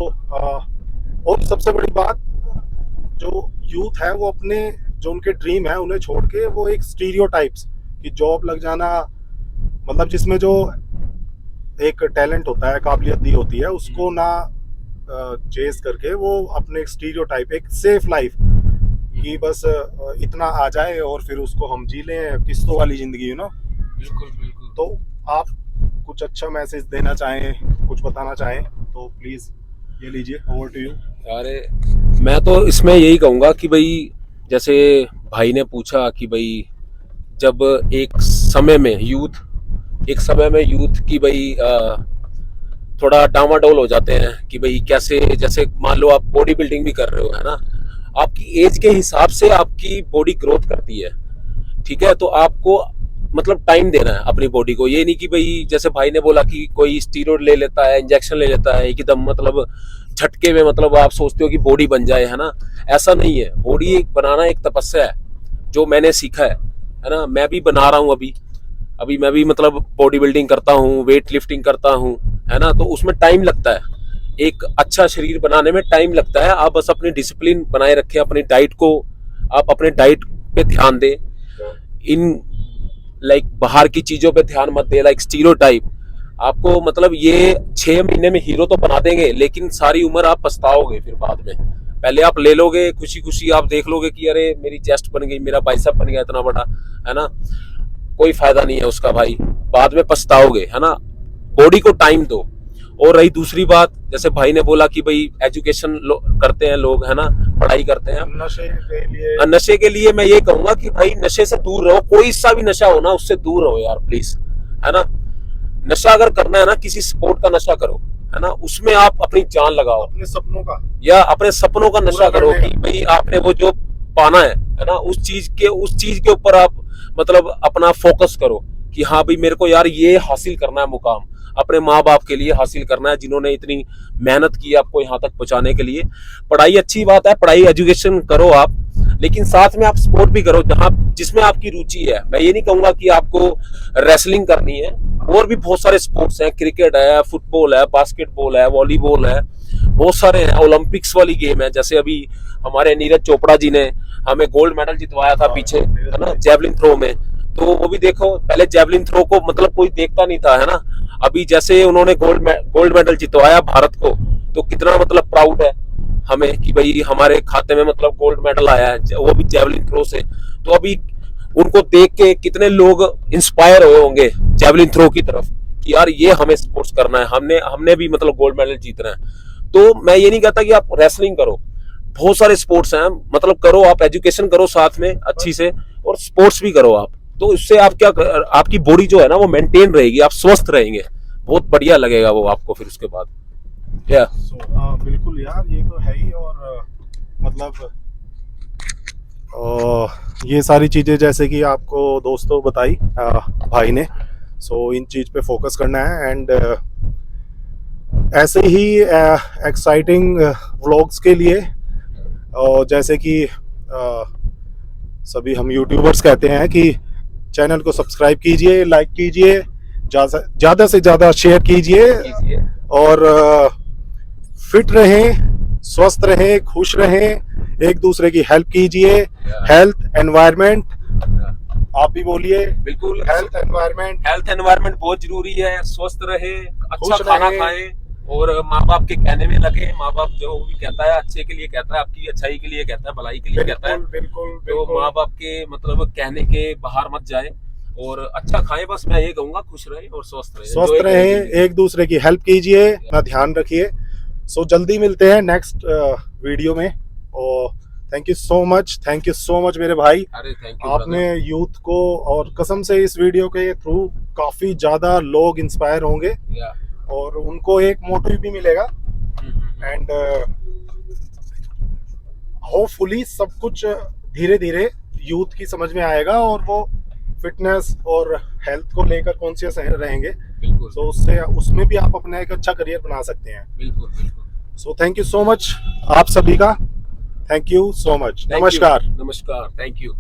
और सबसे बड़ी बात, जो यूथ है वो अपने जो उनके ड्रीम है उन्हें छोड़ के वो एक स्टीरियोटाइप्स की जॉब लग जाना, मतलब जिसमें जो एक टैलेंट होता है, काबिलियत दी होती है, उसको ना चेस करके वो अपने स्टीरियोटाइप, एक सेफ लाइफ कि बस इतना आ जाए और फिर उसको हम जी लें, किस्तों वाली जिंदगी, यू नो। बिल्कुल बिल्कुल। तो आप कुछ अच्छा मैसेज देना चाहें, कुछ बताना चाहें तो प्लीज ये लीजिए, ओवर टू यू। अरे मैं तो इसमें यही कहूँगा कि भाई, जैसे भाई ने पूछा कि भाई जब एक समय में यूथ की भाई थोड़ा डामाडोल हो जाते हैं कि भाई कैसे, जैसे मान लो आप बॉडी बिल्डिंग भी कर रहे हो, है ना, आपकी एज के हिसाब से आपकी बॉडी ग्रोथ करती है, ठीक है, तो आपको मतलब टाइम देना है अपनी बॉडी को। ये नहीं कि भाई जैसे भाई ने बोला कि कोई स्टीरॉयड ले लेता है, इंजेक्शन ले लेता है एकदम, मतलब झटके में, मतलब आप सोचते हो कि बॉडी बन जाए, है ना, ऐसा नहीं है। बॉडी बनाना एक तपस्या है, जो मैंने सीखा है ना। मैं भी बना रहा हूँ अभी मैं भी मतलब बॉडी बिल्डिंग करता हूँ, वेट लिफ्टिंग करता हूँ, है ना, तो उसमें टाइम लगता है, एक अच्छा शरीर बनाने में टाइम लगता है। आप बस अपनी डिसिप्लिन बनाए रखें, अपनी डाइट को, आप अपने डाइट पे ध्यान दें, इन लाइक बाहर की चीजों पे ध्यान मत दे, लाइक स्टीरियोटाइप। आपको मतलब ये 6 महीने में हीरो तो बना देंगे, लेकिन सारी उम्र आप पछताओगे फिर बाद में। पहले आप ले लोगे खुशी खुशी, आप देख लोगे कि अरे मेरी चेस्ट बन गई, मेरा बाइसेप बन गया इतना बड़ा, है ना, कोई फायदा नहीं है उसका भाई, बाद में पछताओगे, है ना। बॉडी को टाइम दो। और रही दूसरी बात, जैसे भाई ने बोला कि भाई एजुकेशन करते हैं लोग, है ना, पढ़ाई करते हैं, नशे के लिए मैं ये कहूंगा कि भाई नशे से दूर रहो, कोई सा भी नशा हो ना उससे दूर रहो यार प्लीज, है ना। नशा अगर करना है ना, किसी स्पोर्ट का नशा करो, है ना, उसमें आप अपनी जान लगाओ, अपने सपनों का, या अपने सपनों का नशा करो कि भाई आपने वो जो पाना है ना, उस चीज के ऊपर आप मतलब अपना फोकस करो कि हाँ भाई मेरे को यार ये हासिल करना है मुकाम, अपने माँ बाप के लिए हासिल करना है, जिन्होंने इतनी मेहनत की आपको यहाँ तक पहुंचाने के लिए। पढ़ाई अच्छी बात है, पढ़ाई एजुकेशन करो आप, लेकिन साथ में आप स्पोर्ट भी करो जहाँ जिसमें आपकी रुचि है। मैं ये नहीं कहूंगा कि आपको रेसलिंग करनी है, और भी बहुत सारे स्पोर्ट्स हैं, क्रिकेट है, फुटबॉल है, बास्केटबॉल है, वॉलीबॉल है, बहुत सारे हैं, ओलंपिक्स वाली गेम है। जैसे अभी हमारे नीरज चोपड़ा जी ने हमें गोल्ड मेडल जितवाया था पीछे, है ना, जेवलिन थ्रो में, तो वो भी देखो, पहले जेवलिन थ्रो को मतलब कोई देखता नहीं था, है ना, अभी जैसे उन्होंने गोल्ड मेडल जितवाया भारत को, तो कितना मतलब प्राउड है हमें कि भाई हमारे खाते में मतलब गोल्ड मेडल आया है, वो भी जेवलिन थ्रो से। तो अभी उनको देख के कितने लोग इंस्पायर हुए होंगे जेवलिन थ्रो की तरफ कि यार ये हमें स्पोर्ट्स करना है, हमने भी मतलब गोल्ड मेडल जीतना है। तो मैं ये नहीं कहता कि आप रेसलिंग करो, बहुत सारे स्पोर्ट्स हैं, मतलब करो, आप एजुकेशन करो साथ में अच्छी से, और स्पोर्ट्स भी करो आप, तो इससे आप क्या, आपकी बॉडी जो है ना वो मेंटेन रहेगी, आप स्वस्थ रहेंगे। बहुत बढ़िया लगेगा वो आपको फिर उसके बाद या बिल्कुल यार, ये तो है ही। और मतलब ये सारी चीज़ें जैसे कि आपको दोस्तों बताई भाई ने, सो इन चीज़ पे फोकस करना है। एंड ऐसे ही एक्साइटिंग व्लॉग्स के लिए, और जैसे कि सभी हम यूट्यूबर्स कहते हैं कि चैनल को सब्सक्राइब कीजिए, लाइक कीजिए, ज़्यादा से ज़्यादा शेयर कीजिए, कीजिए। और फिट रहें, स्वस्थ रहें, खुश रहें, एक दूसरे की हेल्प कीजिए। हेल्थ एनवायरनमेंट, आप भी बोलिए। बिल्कुल, हेल्थ एनवायरनमेंट बहुत जरूरी है। स्वस्थ रहे, अच्छा खुश खाना रहे। खाएं और माँ बाप के कहने में लगे। माँ बाप जो भी कहता है अच्छे के लिए कहता है, आपकी अच्छाई के लिए कहता है, भलाई के लिए कहता है। बिल्कुल बिल्कुल तो बिल्कुल। माँ बाप के मतलब कहने के बाहर मत जाए और अच्छा खाएं। बस मैं ये कहूंगा, खुश रहे और स्वस्थ रहे। स्वस्थ रहें, एक दूसरे की हेल्प कीजिए, अपना ध्यान रखिए। सो जल्दी मिलते हैं नेक्स्ट वीडियो में। और थैंक यू सो मच मेरे भाई। अरे थैंक यू आपने यूथ को, और कसम से इस वीडियो के थ्रू काफी ज्यादा लोग इंस्पायर होंगे और उनको एक मोटिव भी मिलेगा। एंड होपफुली सब कुछ धीरे धीरे यूथ की समझ में आएगा और वो फिटनेस और हेल्थ को लेकर कॉन्शियस रहेंगे। बिल्कुल। तो उससे उसमें भी आप अपना एक अच्छा करियर बना सकते हैं। बिल्कुल बिल्कुल। So thank you so much आप सभी का। Thank you so much. नमस्कार। नमस्कार, थैंक यू।